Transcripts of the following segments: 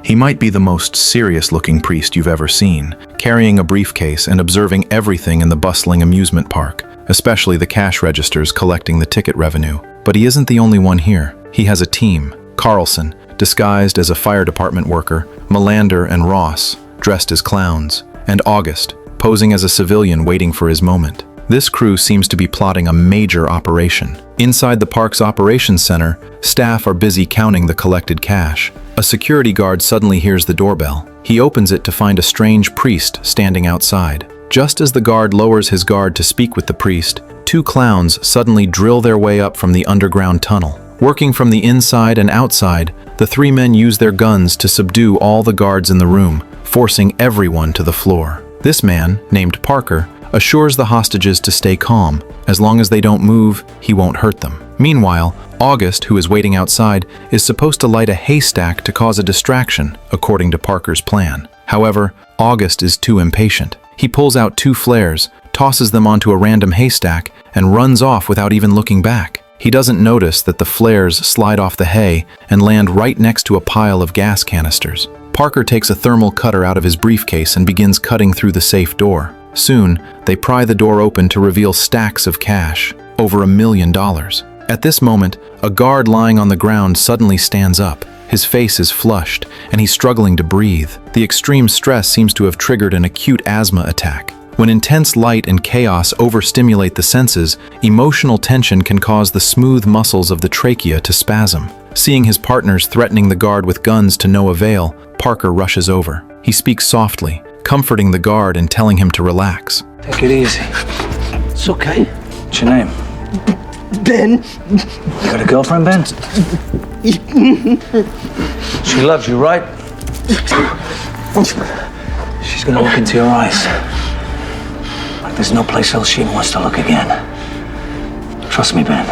He might be the most serious-looking priest you've ever seen, carrying a briefcase and observing everything in the bustling amusement park, especially the cash registers collecting the ticket revenue. But he isn't the only one here. He has a team. Carlson, disguised as a fire department worker, Melander and Ross, dressed as clowns, and August, posing as a civilian waiting for his moment. This crew seems to be plotting a major operation. Inside the park's operations center, staff are busy counting the collected cash. A security guard suddenly hears the doorbell. He opens it to find a strange priest standing outside. Just as the guard lowers his guard to speak with the priest, two clowns suddenly drill their way up from the underground tunnel. Working from the inside and outside, the three men use their guns to subdue all the guards in the room, forcing everyone to the floor. This man, named Parker, assures the hostages to stay calm. As long as they don't move, he won't hurt them. Meanwhile, August, who is waiting outside, is supposed to light a haystack to cause a distraction, according to Parker's plan. However, August is too impatient. He pulls out two flares, tosses them onto a random haystack, and runs off without even looking back. He doesn't notice that the flares slide off the hay and land right next to a pile of gas canisters. Parker takes a thermal cutter out of his briefcase and begins cutting through the safe door. Soon, they pry the door open to reveal stacks of cash, over $1 million. At this moment, a guard lying on the ground suddenly stands up. His face is flushed, and he's struggling to breathe. The extreme stress seems to have triggered an acute asthma attack. When intense light and chaos overstimulate the senses, emotional tension can cause the smooth muscles of the trachea to spasm. Seeing his partners threatening the guard with guns to no avail, Parker rushes over. He speaks softly, comforting the guard and telling him to relax. Take it easy. It's okay. What's your name? Ben. You got a girlfriend, Ben? She loves you, right? She's gonna look into your eyes. Like there's no place else she wants to look again. Trust me, Ben.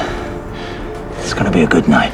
It's gonna be a good night.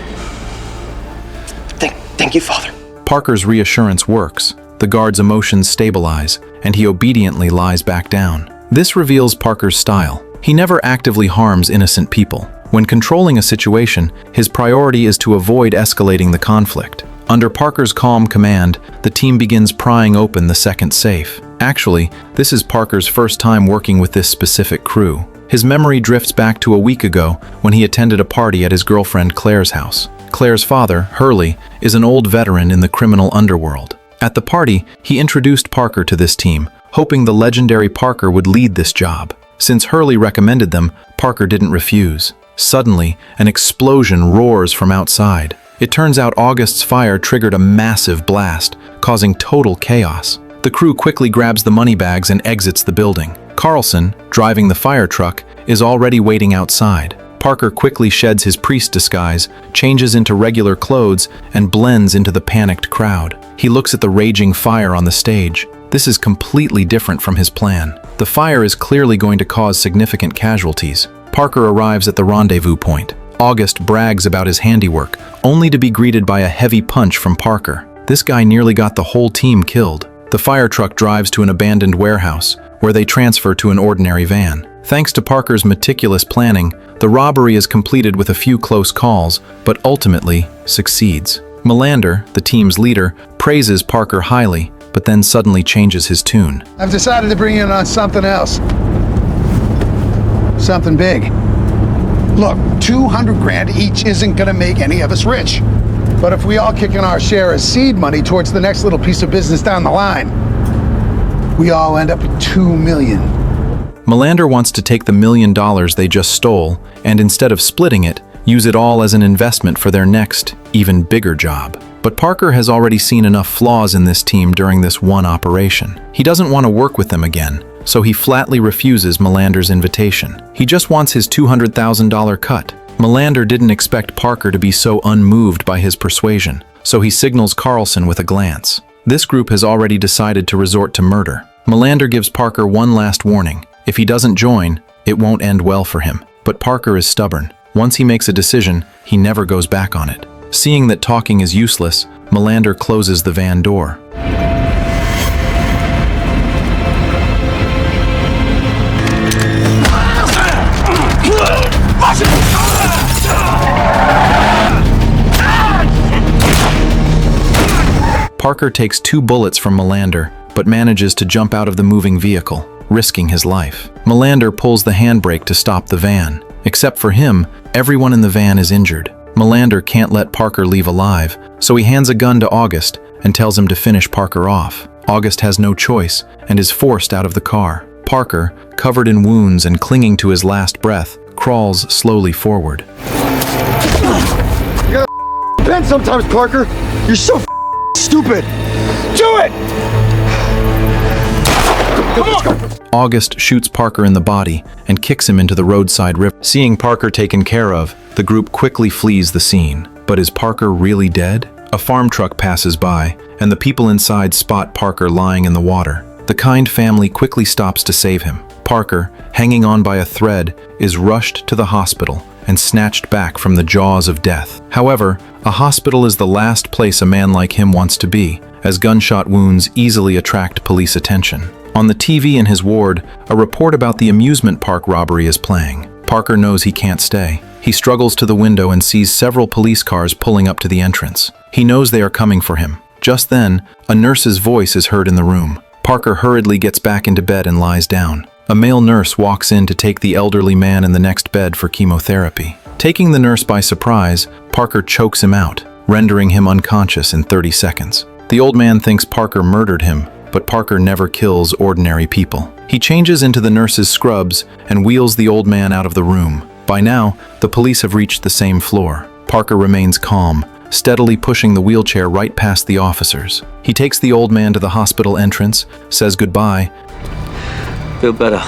Thank you, Father. Parker's reassurance works. The guard's emotions stabilize, and he obediently lies back down. This reveals Parker's style. He never actively harms innocent people. When controlling a situation, his priority is to avoid escalating the conflict. Under Parker's calm command, the team begins prying open the second safe. Actually, this is Parker's first time working with this specific crew. His memory drifts back to a week ago when he attended a party at his girlfriend Claire's house. Claire's father, Hurley, is an old veteran in the criminal underworld. At the party, he introduced Parker to this team, hoping the legendary Parker would lead this job. Since Hurley recommended them, Parker didn't refuse. Suddenly, an explosion roars from outside. It turns out August's fire triggered a massive blast, causing total chaos. The crew quickly grabs the money bags and exits the building. Carlson, driving the fire truck, is already waiting outside. Parker quickly sheds his priest disguise, changes into regular clothes, and blends into the panicked crowd. He looks at the raging fire on the stage. This is completely different from his plan. The fire is clearly going to cause significant casualties. Parker arrives at the rendezvous point. August brags about his handiwork, only to be greeted by a heavy punch from Parker. This guy nearly got the whole team killed. The fire truck drives to an abandoned warehouse, where they transfer to an ordinary van. Thanks to Parker's meticulous planning, the robbery is completed with a few close calls, but ultimately succeeds. Melander, the team's leader, praises Parker highly, but then suddenly changes his tune. I've decided to bring in on something else. Something big. Look, 200 grand each isn't gonna make any of us rich. But if we all kick in our share of seed money towards the next little piece of business down the line, we all end up with 2 million. Melander wants to take the $1 million they just stole and instead of splitting it, use it all as an investment for their next, even bigger job. But Parker has already seen enough flaws in this team during this one operation. He doesn't want to work with them again, so he flatly refuses Melander's invitation. He just wants his $200,000 cut. Melander didn't expect Parker to be so unmoved by his persuasion, so he signals Carlson with a glance. This group has already decided to resort to murder. Melander gives Parker one last warning. If he doesn't join, it won't end well for him. But Parker is stubborn. Once he makes a decision, he never goes back on it. Seeing that talking is useless, Melander closes the van door. Parker takes 2 bullets from Melander, but manages to jump out of the moving vehicle, risking his life. Melander pulls the handbrake to stop the van. Except for him, everyone in the van is injured. Melander can't let Parker leave alive, so he hands a gun to August and tells him to finish Parker off. August has no choice and is forced out of the car. Parker, covered in wounds and clinging to his last breath, crawls slowly forward. You gotta bend sometimes, Parker. You're so stupid. Do it! Come on! August shoots Parker in the body and kicks him into the roadside river. Seeing Parker taken care of, the group quickly flees the scene. But is Parker really dead? A farm truck passes by, and the people inside spot Parker lying in the water. The Kind family quickly stops to save him. Parker, hanging on by a thread, is rushed to the hospital and snatched back from the jaws of death. However, a hospital is the last place a man like him wants to be, as gunshot wounds easily attract police attention. On the TV in his ward, a report about the amusement park robbery is playing. Parker knows he can't stay. He struggles to the window and sees several police cars pulling up to the entrance. He knows they are coming for him. Just then, a nurse's voice is heard in the room. Parker hurriedly gets back into bed and lies down. A male nurse walks in to take the elderly man in the next bed for chemotherapy. Taking the nurse by surprise, Parker chokes him out, rendering him unconscious in 30 seconds. The old man thinks Parker murdered him, but Parker never kills ordinary people. He changes into the nurse's scrubs and wheels the old man out of the room. By now, the police have reached the same floor. Parker remains calm, steadily pushing the wheelchair right past the officers. He takes the old man to the hospital entrance, says goodbye. Feel better.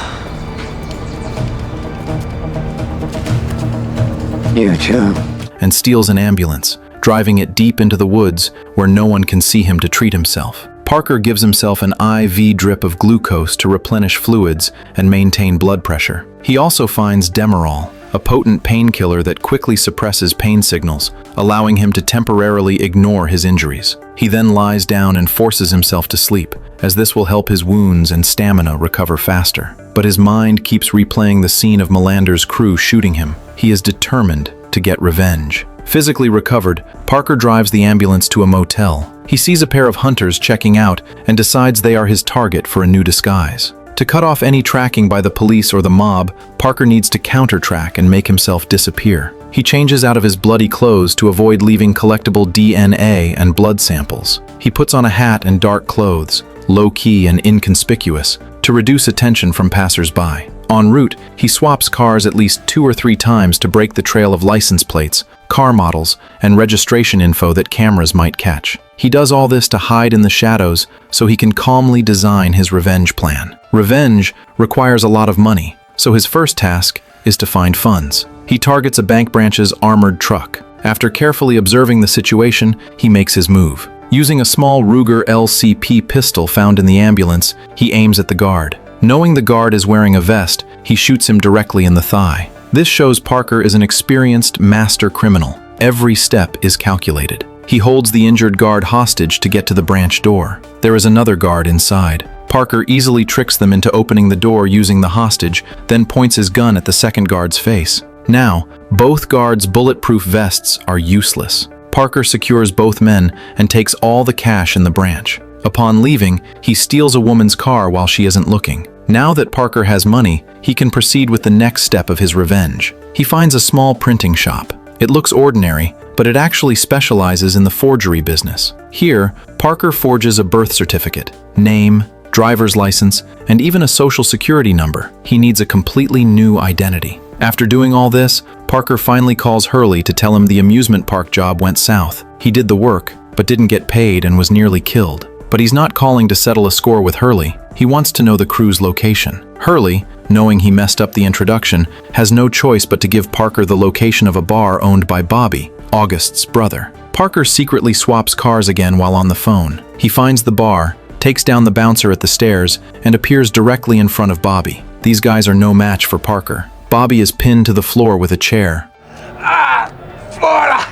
You too. And steals an ambulance, driving it deep into the woods where no one can see him to treat himself. Parker gives himself an IV drip of glucose to replenish fluids and maintain blood pressure. He also finds Demerol, a potent painkiller that quickly suppresses pain signals, allowing him to temporarily ignore his injuries. He then lies down and forces himself to sleep, as this will help his wounds and stamina recover faster. But his mind keeps replaying the scene of Melander's crew shooting him. He is determined to get revenge. Physically recovered, Parker drives the ambulance to a motel. He sees a pair of hunters checking out and decides they are his target for a new disguise. To cut off any tracking by the police or the mob, Parker needs to counter-track and make himself disappear. He changes out of his bloody clothes to avoid leaving collectible DNA and blood samples. He puts on a hat and dark clothes, low-key and inconspicuous, to reduce attention from passers-by. En route, he swaps cars at least 2 or 3 times to break the trail of license plates, car models, and registration info that cameras might catch. He does all this to hide in the shadows so he can calmly design his revenge plan. Revenge requires a lot of money, so his first task is to find funds. He targets a bank branch's armored truck. After carefully observing the situation, he makes his move. Using a small Ruger LCP pistol found in the ambulance, he aims at the guard. Knowing the guard is wearing a vest, he shoots him directly in the thigh. This shows Parker is an experienced master criminal. Every step is calculated. He holds the injured guard hostage to get to the branch door. There is another guard inside. Parker easily tricks them into opening the door using the hostage, then points his gun at the second guard's face. Now, both guards' bulletproof vests are useless. Parker secures both men and takes all the cash in the branch. Upon leaving, he steals a woman's car while she isn't looking. Now that Parker has money, he can proceed with the next step of his revenge. He finds a small printing shop. It looks ordinary, but it actually specializes in the forgery business. Here, Parker forges a birth certificate, name, driver's license, and even a social security number. He needs a completely new identity. After doing all this, Parker finally calls Hurley to tell him the amusement park job went south. He did the work, but didn't get paid and was nearly killed. But he's not calling to settle a score with Hurley. He wants to know the crew's location. Hurley, knowing he messed up the introduction, has no choice but to give Parker the location of a bar owned by Bobby, August's brother. Parker secretly swaps cars again while on the phone. He finds the bar, takes down the bouncer at the stairs, and appears directly in front of Bobby. These guys are no match for Parker. Bobby is pinned to the floor with a chair. Florida!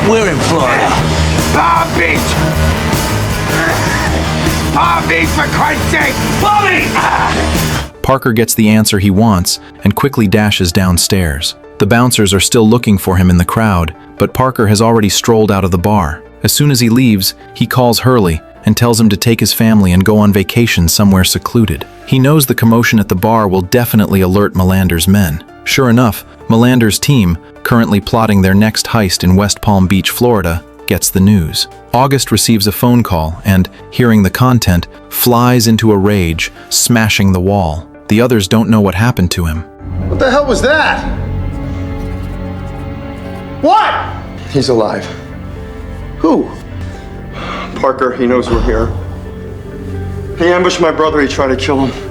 We're in Florida. Palm Beach! Palm Beach, for Christ's sake! Bobby! Parker gets the answer he wants and quickly dashes downstairs. The bouncers are still looking for him in the crowd, but Parker has already strolled out of the bar. As soon as he leaves, he calls Hurley and tells him to take his family and go on vacation somewhere secluded. He knows the commotion at the bar will definitely alert Melander's men. Sure enough, Melander's team, currently plotting their next heist in West Palm Beach, Florida, gets the news. August receives a phone call and, hearing the content, flies into a rage, smashing the wall. The others don't know what happened to him. What the hell was that? What? He's alive. Who? Parker, he knows we're here. He ambushed my brother, he tried to kill him.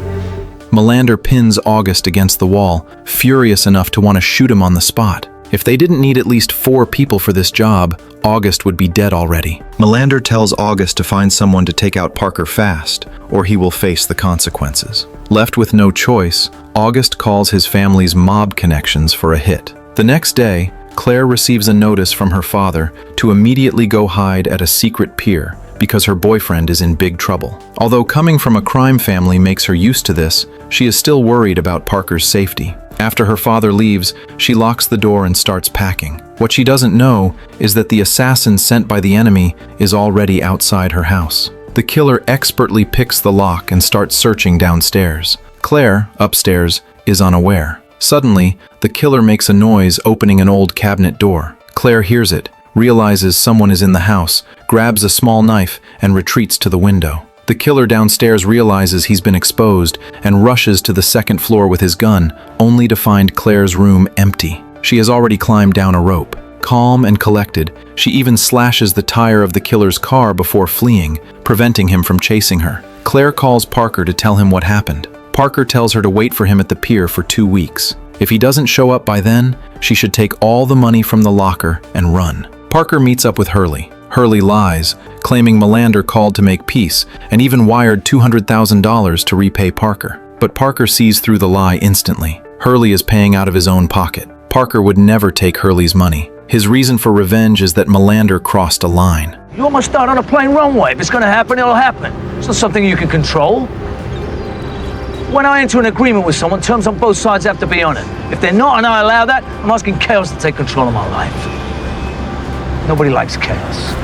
Melander pins August against the wall, furious enough to want to shoot him on the spot. If they didn't need at least 4 people for this job, August would be dead already. Melander tells August to find someone to take out Parker fast, or he will face the consequences. Left with no choice, August calls his family's mob connections for a hit. The next day, Claire receives a notice from her father to immediately go hide at a secret pier because her boyfriend is in big trouble. Although coming from a crime family makes her used to this, she is still worried about Parker's safety. After her father leaves, she locks the door and starts packing. What she doesn't know is that the assassin sent by the enemy is already outside her house. The killer expertly picks the lock and starts searching downstairs. Claire, upstairs, is unaware. Suddenly, the killer makes a noise opening an old cabinet door. Claire hears it, realizes someone is in the house, grabs a small knife, and retreats to the window. The killer downstairs realizes he's been exposed and rushes to the second floor with his gun, only to find Claire's room empty. She has already climbed down a rope. Calm and collected, she even slashes the tire of the killer's car before fleeing, preventing him from chasing her. Claire calls Parker to tell him what happened. Parker tells her to wait for him at the pier for 2 weeks. If he doesn't show up by then, she should take all the money from the locker and run. Parker meets up with Hurley. Hurley lies, claiming Melander called to make peace and even wired $200,000 to repay Parker. But Parker sees through the lie instantly. Hurley is paying out of his own pocket. Parker would never take Hurley's money. His reason for revenge is that Melander crossed a line. You almost start on a plain runway. If it's gonna happen, it'll happen. It's not something you can control. When I enter an agreement with someone, terms on both sides have to be on it. If they're not and I allow that, I'm asking chaos to take control of my life. Nobody likes chaos.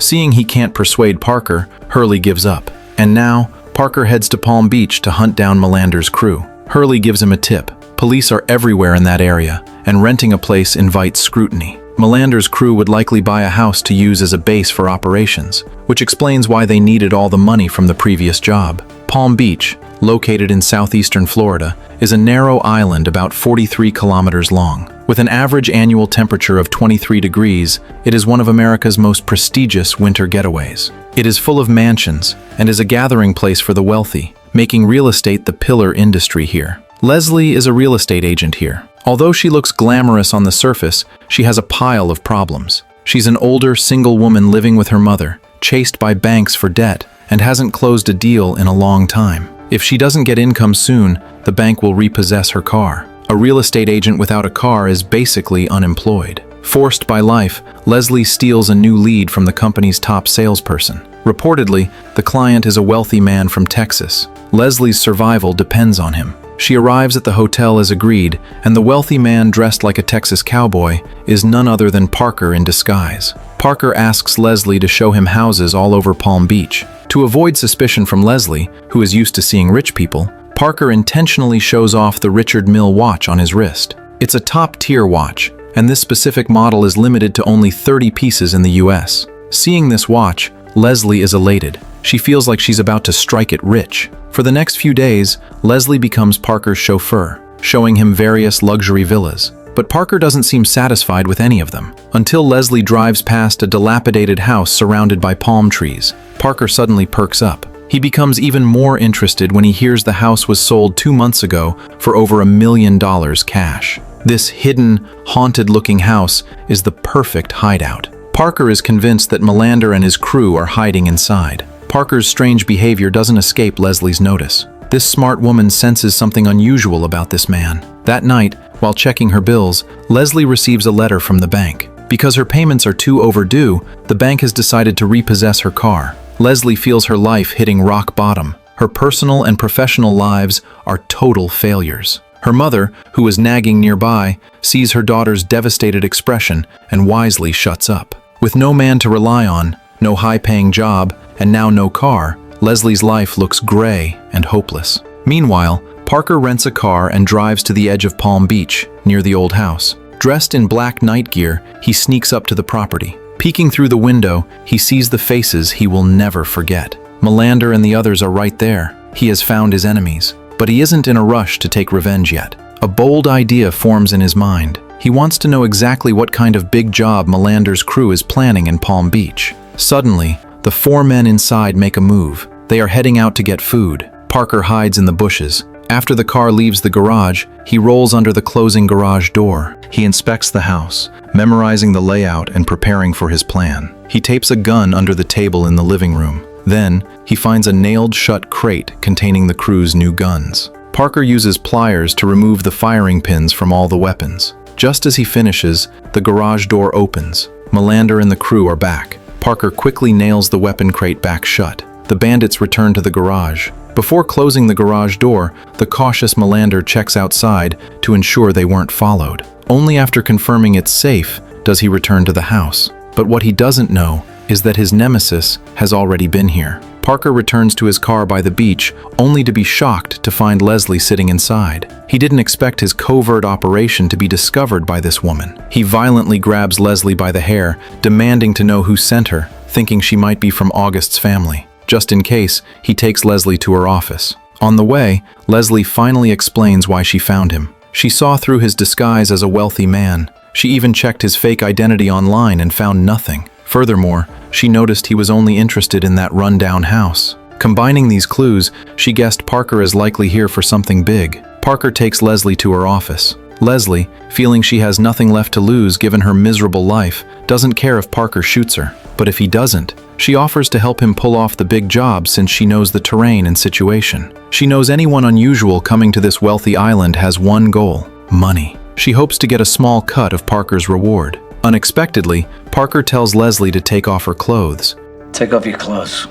Seeing he can't persuade Parker, Hurley gives up. And now, Parker heads to Palm Beach to hunt down Melander's crew. Hurley gives him a tip. Police are everywhere in that area, and renting a place invites scrutiny. Melander's crew would likely buy a house to use as a base for operations, which explains why they needed all the money from the previous job. Palm Beach, located in southeastern Florida, is a narrow island about 43 kilometers long. With an average annual temperature of 23 degrees, it is one of America's most prestigious winter getaways. It is full of mansions and is a gathering place for the wealthy, making real estate the pillar industry here. Leslie is a real estate agent here. Although she looks glamorous on the surface, she has a pile of problems. She's an older, single woman living with her mother, chased by banks for debt, and hasn't closed a deal in a long time. If she doesn't get income soon, the bank will repossess her car. A real estate agent without a car is basically unemployed. Forced by life, Leslie steals a new lead from the company's top salesperson. Reportedly, the client is a wealthy man from Texas. Leslie's survival depends on him. She arrives at the hotel as agreed, and the wealthy man dressed like a Texas cowboy is none other than Parker in disguise. Parker asks Leslie to show him houses all over Palm Beach. To avoid suspicion from Leslie, who is used to seeing rich people, Parker intentionally shows off the Richard Mille watch on his wrist. It's a top-tier watch, and this specific model is limited to only 30 pieces in the US. Seeing this watch, Leslie is elated. She feels like she's about to strike it rich. For the next few days, Leslie becomes Parker's chauffeur, showing him various luxury villas. But Parker doesn't seem satisfied with any of them, until Leslie drives past a dilapidated house surrounded by palm trees. Parker suddenly perks up. He becomes even more interested when he hears the house was sold 2 months ago for over $1 million cash. This hidden, haunted-looking house is the perfect hideout. Parker is convinced that Melander and his crew are hiding inside. Parker's strange behavior doesn't escape Leslie's notice. This smart woman senses something unusual about this man. That night, while checking her bills, Leslie receives a letter from the bank. Because her payments are too overdue, the bank has decided to repossess her car. Leslie feels her life hitting rock bottom. Her personal and professional lives are total failures. Her mother, who is nagging nearby, sees her daughter's devastated expression and wisely shuts up. With no man to rely on, no high-paying job, and now no car, Leslie's life looks gray and hopeless. Meanwhile, Parker rents a car and drives to the edge of Palm Beach, near the old house. Dressed in black night gear, he sneaks up to the property. Peeking through the window, he sees the faces he will never forget. Melander and the others are right there. He has found his enemies. But he isn't in a rush to take revenge yet. A bold idea forms in his mind. He wants to know exactly what kind of big job Melander's crew is planning in Palm Beach. Suddenly, the 4 men inside make a move. They are heading out to get food. Parker hides in the bushes. After the car leaves the garage, he rolls under the closing garage door. He inspects the house, memorizing the layout and preparing for his plan. He tapes a gun under the table in the living room. Then, he finds a nailed-shut crate containing the crew's new guns. Parker uses pliers to remove the firing pins from all the weapons. Just as he finishes, the garage door opens. Melander and the crew are back. Parker quickly nails the weapon crate back shut. The bandits return to the garage. Before closing the garage door, the cautious Melander checks outside to ensure they weren't followed. Only after confirming it's safe does he return to the house. But what he doesn't know is that his nemesis has already been here. Parker returns to his car by the beach, only to be shocked to find Leslie sitting inside. He didn't expect his covert operation to be discovered by this woman. He violently grabs Leslie by the hair, demanding to know who sent her, thinking she might be from August's family. Just in case, he takes Leslie to her office. On the way, Leslie finally explains why she found him. She saw through his disguise as a wealthy man. She even checked his fake identity online and found nothing. Furthermore, she noticed he was only interested in that run-down house. Combining these clues, she guessed Parker is likely here for something big. Parker takes Leslie to her office. Leslie, feeling she has nothing left to lose given her miserable life, doesn't care if Parker shoots her. But if he doesn't, she offers to help him pull off the big job since she knows the terrain and situation. She knows anyone unusual coming to this wealthy island has one goal: money. She hopes to get a small cut of Parker's reward. Unexpectedly, Parker tells Leslie to take off her clothes. Take off your clothes.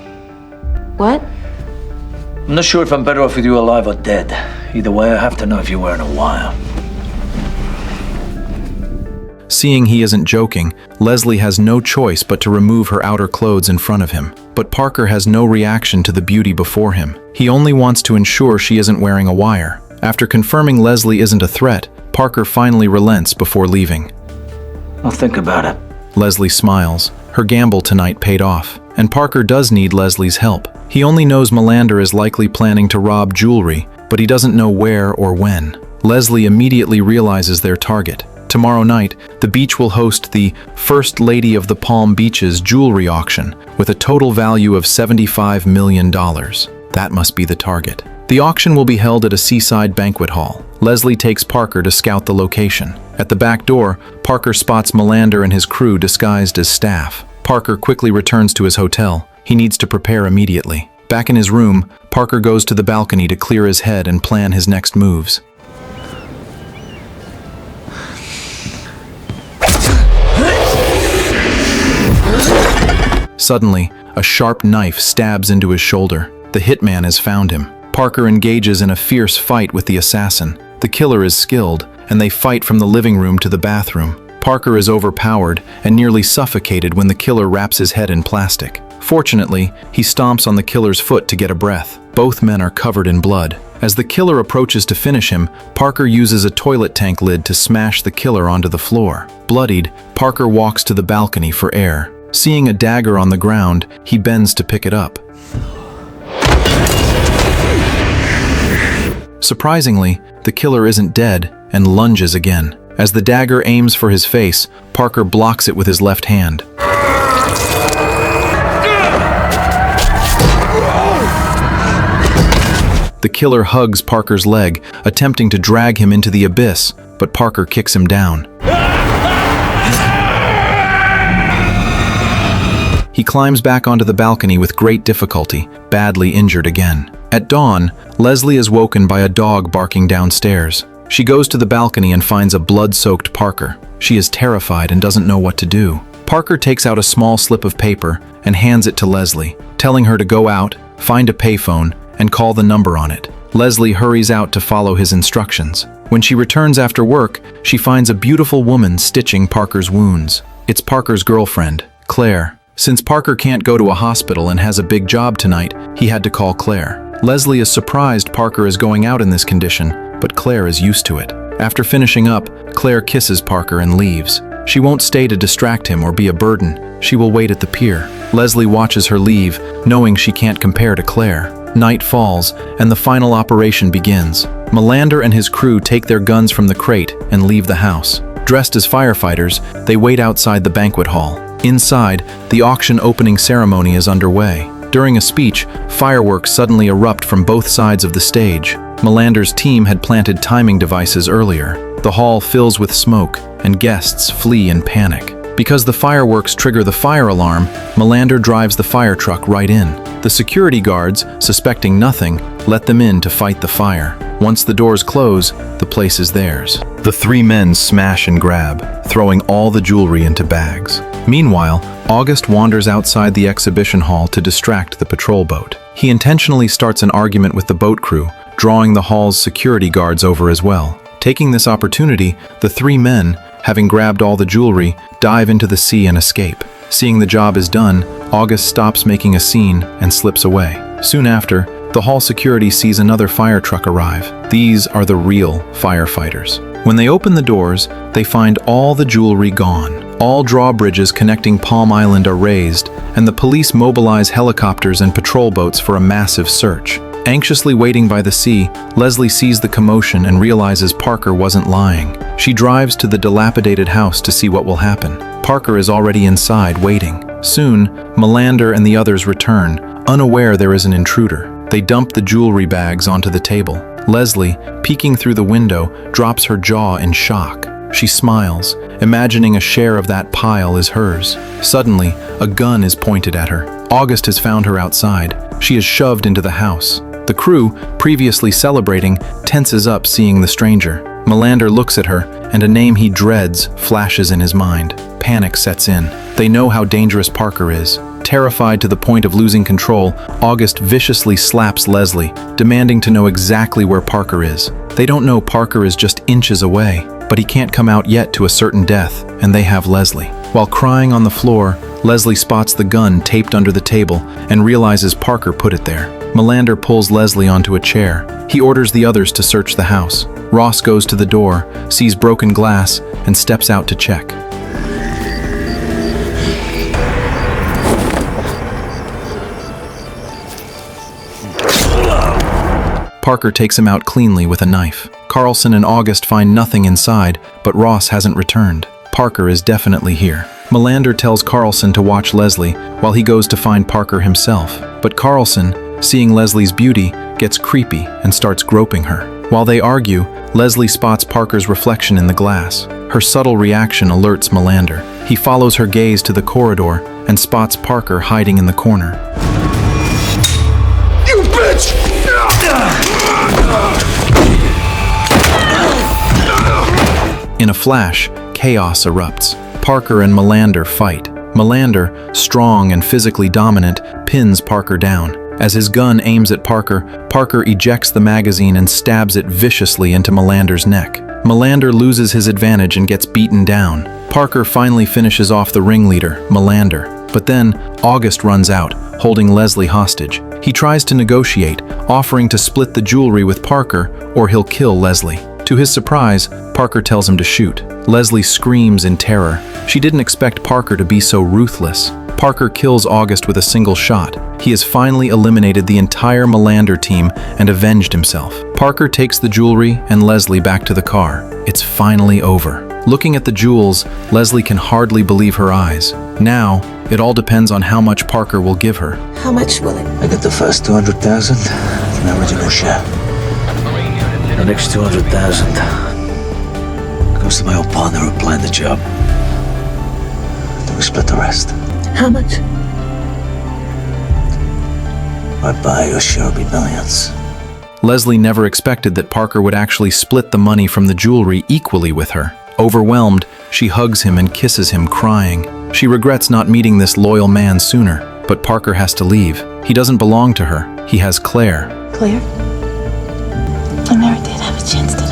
What? I'm not sure if I'm better off with you alive or dead. Either way, I have to know if you're wearing a wire. Seeing he isn't joking, Leslie has no choice but to remove her outer clothes in front of him. But Parker has no reaction to the beauty before him. He only wants to ensure she isn't wearing a wire. After confirming Leslie isn't a threat, Parker finally relents before leaving. I'll think about it. Leslie smiles. Her gamble tonight paid off, and Parker does need Leslie's help. He only knows Melander is likely planning to rob jewelry, but he doesn't know where or when. Leslie immediately realizes their target. Tomorrow night, the beach will host the First Lady of the Palm Beaches jewelry auction with a total value of $75 million. That must be the target. The auction will be held at a seaside banquet hall. Leslie takes Parker to scout the location. At the back door, Parker spots Melander and his crew disguised as staff. Parker quickly returns to his hotel. He needs to prepare immediately. Back in his room, Parker goes to the balcony to clear his head and plan his next moves. Suddenly, a sharp knife stabs into his shoulder. The hitman has found him. Parker engages in a fierce fight with the assassin. The killer is skilled, and they fight from the living room to the bathroom. Parker is overpowered and nearly suffocated when the killer wraps his head in plastic. Fortunately, he stomps on the killer's foot to get a breath. Both men are covered in blood. As the killer approaches to finish him, Parker uses a toilet tank lid to smash the killer onto the floor. Bloodied, Parker walks to the balcony for air. Seeing a dagger on the ground, he bends to pick it up. Surprisingly, the killer isn't dead and lunges again. As the dagger aims for his face, Parker blocks it with his left hand. The killer hugs Parker's leg, attempting to drag him into the abyss, but Parker kicks him down. He climbs back onto the balcony with great difficulty, badly injured again. At dawn, Leslie is woken by a dog barking downstairs. She goes to the balcony and finds a blood-soaked Parker. She is terrified and doesn't know what to do. Parker takes out a small slip of paper and hands it to Leslie, telling her to go out, find a payphone, and call the number on it. Leslie hurries out to follow his instructions. When she returns after work, she finds a beautiful woman stitching Parker's wounds. It's Parker's girlfriend, Claire. Since Parker can't go to a hospital and has a big job tonight, he had to call Claire. Leslie is surprised Parker is going out in this condition, but Claire is used to it. After finishing up, Claire kisses Parker and leaves. She won't stay to distract him or be a burden. She will wait at the pier. Leslie watches her leave, knowing she can't compare to Claire. Night falls, and the final operation begins. Melander and his crew take their guns from the crate and leave the house. Dressed as firefighters, they wait outside the banquet hall. Inside, the auction opening ceremony is underway. During a speech, fireworks suddenly erupt from both sides of the stage. Melander's team had planted timing devices earlier. The hall fills with smoke, and guests flee in panic. Because the fireworks trigger the fire alarm, Melander drives the fire truck right in. The security guards, suspecting nothing, let them in to fight the fire. Once the doors close, the place is theirs. The three men smash and grab, throwing all the jewelry into bags. Meanwhile, August wanders outside the exhibition hall to distract the patrol boat. He intentionally starts an argument with the boat crew, drawing the hall's security guards over as well. Taking this opportunity, the three men, having grabbed all the jewelry, dive into the sea and escape. Seeing the job is done, August stops making a scene and slips away. Soon after, the hall security sees another fire truck arrive. These are the real firefighters. When they open the doors, they find all the jewelry gone. All drawbridges connecting Palm Island are raised, and the police mobilize helicopters and patrol boats for a massive search. Anxiously waiting by the sea, Leslie sees the commotion and realizes Parker wasn't lying. She drives to the dilapidated house to see what will happen. Parker is already inside, waiting. Soon, Melander and the others return, unaware there is an intruder. They dump the jewelry bags onto the table. Leslie, peeking through the window, drops her jaw in shock. She smiles, imagining a share of that pile is hers. Suddenly, a gun is pointed at her. August has found her outside. She is shoved into the house. The crew, previously celebrating, tenses up seeing the stranger. Melander looks at her, and a name he dreads flashes in his mind. Panic sets in. They know how dangerous Parker is. Terrified to the point of losing control, August viciously slaps Leslie, demanding to know exactly where Parker is. They don't know Parker is just inches away, but he can't come out yet to a certain death, and they have Leslie. While crying on the floor, Leslie spots the gun taped under the table and realizes Parker put it there. Melander pulls Leslie onto a chair. He orders the others to search the house. Ross goes to the door, sees broken glass, and steps out to check. Parker takes him out cleanly with a knife. Carlson and August find nothing inside, but Ross hasn't returned. Parker is definitely here. Melander tells Carlson to watch Leslie while he goes to find Parker himself. But Carlson, seeing Leslie's beauty, gets creepy and starts groping her. While they argue, Leslie spots Parker's reflection in the glass. Her subtle reaction alerts Melander. He follows her gaze to the corridor and spots Parker hiding in the corner. You bitch! In a flash, chaos erupts. Parker and Melander fight. Melander, strong and physically dominant, pins Parker down. As his gun aims at Parker, Parker ejects the magazine and stabs it viciously into Melander's neck. Melander loses his advantage and gets beaten down. Parker finally finishes off the ringleader, Melander. But then, August runs out, holding Leslie hostage. He tries to negotiate, offering to split the jewelry with Parker, or he'll kill Leslie. To his surprise, Parker tells him to shoot. Leslie screams in terror. She didn't expect Parker to be so ruthless. Parker kills August with a single shot. He has finally eliminated the entire Melander team and avenged himself. Parker takes the jewelry and Leslie back to the car. It's finally over. Looking at the jewels, Leslie can hardly believe her eyes. Now, it all depends on how much Parker will give her. How much will it? I got the first 200,000, an original share. The next 200,000 goes to my old partner who planned the job. Then we split the rest. How much? I buy your share will be millions. Leslie never expected that Parker would actually split the money from the jewelry equally with her. Overwhelmed, she hugs him and kisses him, crying. She regrets not meeting this loyal man sooner, but Parker has to leave. He doesn't belong to her. He has Claire. Claire? I never did have a chance today.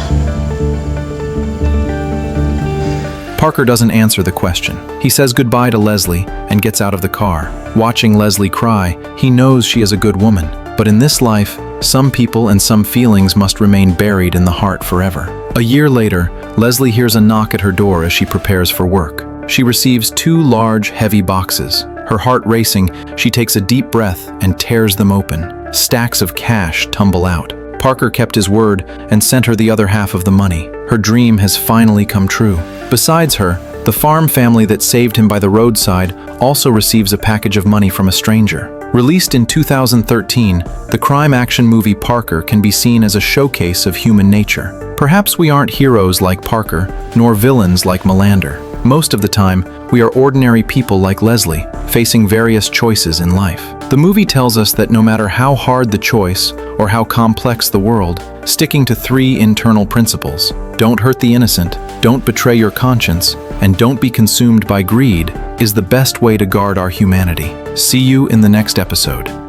Parker doesn't answer the question. He says goodbye to Leslie and gets out of the car. Watching Leslie cry, he knows she is a good woman. But in this life, some people and some feelings must remain buried in the heart forever. A year later, Leslie hears a knock at her door as she prepares for work. She receives 2 large, heavy boxes. Her heart racing, she takes a deep breath and tears them open. Stacks of cash tumble out. Parker kept his word and sent her the other half of the money. Her dream has finally come true. Besides her, the farm family that saved him by the roadside also receives a package of money from a stranger. Released in 2013, the crime action movie Parker can be seen as a showcase of human nature. Perhaps we aren't heroes like Parker, nor villains like Melander. Most of the time, we are ordinary people like Leslie, facing various choices in life. The movie tells us that no matter how hard the choice or how complex the world, sticking to 3 internal principles: don't hurt the innocent, don't betray your conscience, and don't be consumed by greed, is the best way to guard our humanity. See you in the next episode.